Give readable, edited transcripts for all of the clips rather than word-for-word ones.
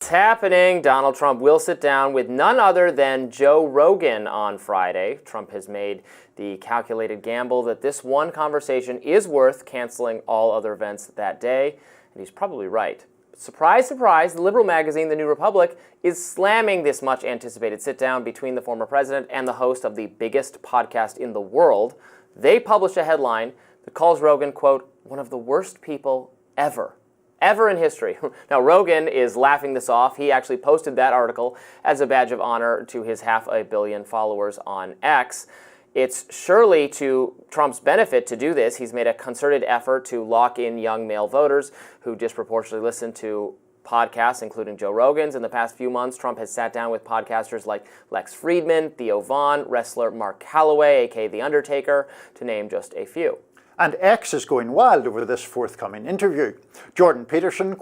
It's happening. Donald Trump will sit down with none other than Joe Rogan on Friday. Trump has made the calculated gamble that this one conversation is worth canceling all other events that day, and he's probably right. Surprise, surprise, the liberal magazine The New Republic is slamming this much-anticipated sit-down between the former president and the host of the biggest podcast in the world. They published a headline that calls Rogan, quote, one of the worst people ever in history. Now, Rogan is laughing this off. He actually posted that article as a badge of honor to his 500 million followers on X. It's surely to Trump's benefit to do this. He's made a concerted effort to lock in young male voters who disproportionately listen to podcasts, including Joe Rogan's. In the past few months, Trump has sat down with podcasters like Lex Fridman, Theo Von, wrestler Mark Calloway, aka The Undertaker, to name just a few. And X is going wild over this forthcoming interview. Jordan Peterson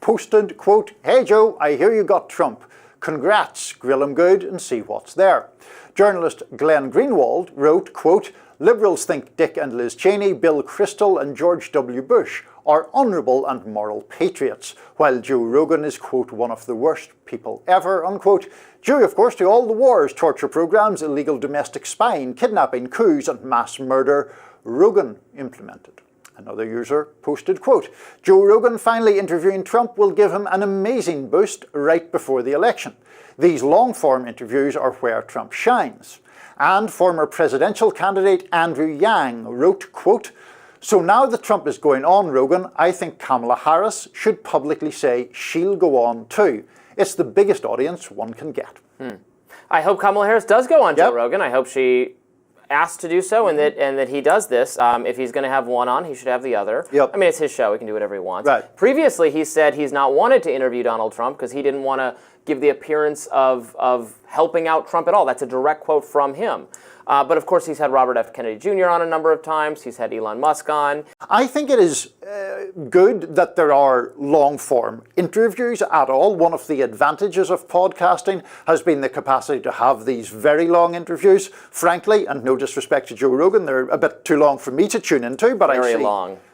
posted, quote, hey Joe, I hear you got Trump. Congrats, grill him good and see what's there. Journalist Glenn Greenwald wrote, quote, liberals think Dick and Liz Cheney, Bill Kristol and George W. Bush are honourable and moral patriots, while Joe Rogan is, quote, one of the worst people ever, unquote, due, of course, to all the wars, torture programmes, illegal domestic spying, kidnapping, coups and mass murder Rogan implemented. Another user posted, quote, Joe Rogan finally interviewing Trump will give him an amazing boost right before the election. These long-form interviews are where Trump shines. And former presidential candidate Andrew Yang wrote, quote, so now that Trump is going on Rogan, I think Kamala Harris should publicly say she'll go on too. It's the biggest audience one can get. I hope Kamala Harris does go on Joe Rogan. I hope she asked to do so, and that he does this. If he's going to have one on, he should have the other. Yep. I mean, it's his show. He can do whatever he wants. Right. Previously, he said he's not wanted to interview Donald Trump because he didn't want to give the appearance of helping out Trump at all. That's a direct quote from him. But of course, he's had Robert F. Kennedy Jr. on a number of times. He's had Elon Musk on. I think it is good that there are long-form interviews at all. One of the advantages of podcasting has been the capacity to have these very long interviews. Frankly, and no disrespect to Joe Rogan, they're a bit too long for me to tune into. But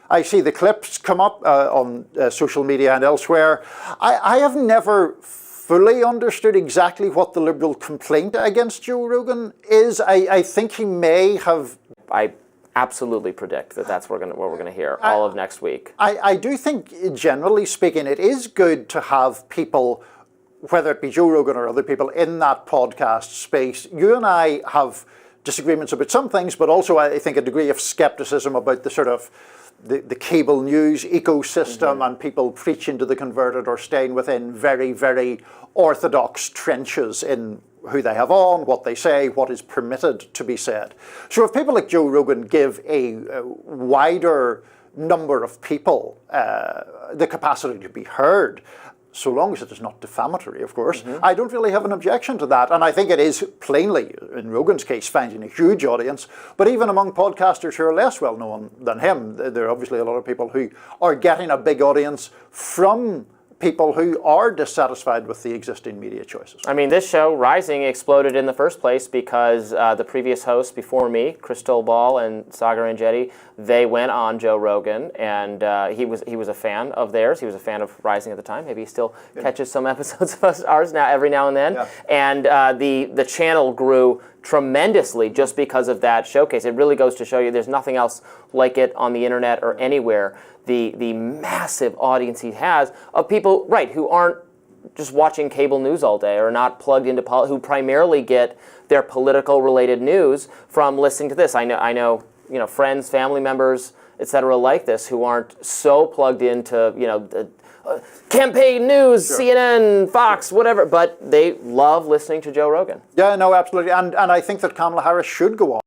I see the clips come up on social media and elsewhere. I have never fully understood exactly what the Liberal complaint against Joe Rogan is. I think he may have... I absolutely predict that that's what we're going to hear all of next week. I do think, generally speaking, it is good to have people, whether it be Joe Rogan or other people, in that podcast space. You and I have disagreements about some things, but also I think a degree of skepticism about the sort of the cable news ecosystem and people preaching to the converted or staying within very, very orthodox trenches in who they have on, what they say, what is permitted to be said. So if people like Joe Rogan give a wider number of people the capacity to be heard, so long as it is not defamatory, of course, I don't really have an objection to that. And I think it is plainly, in Rogan's case, finding a huge audience. But even among podcasters who are less well known than him, there are obviously a lot of people who are getting a big audience from people who are dissatisfied with the existing media choices. I mean, this show, Rising, exploded in the first place because the previous hosts before me, Crystal Ball and Sagar Enjeti, they went on Joe Rogan, and he was a fan of theirs. He was a fan of Rising at the time. Maybe he still catches some episodes of ours now every now and then. Yeah. And the channel grew tremendously just because of that showcase. It really goes to show you there's nothing else like it on the internet or anywhere. The massive audience he has of people, right, who aren't just watching cable news all day or not plugged into who primarily get their political related news from listening to this. I know friends, family members, etc. like this who aren't so plugged into the campaign news, CNN, Fox, whatever, but they love listening to Joe Rogan. Yeah, no, absolutely. And I think that Kamala Harris should go on.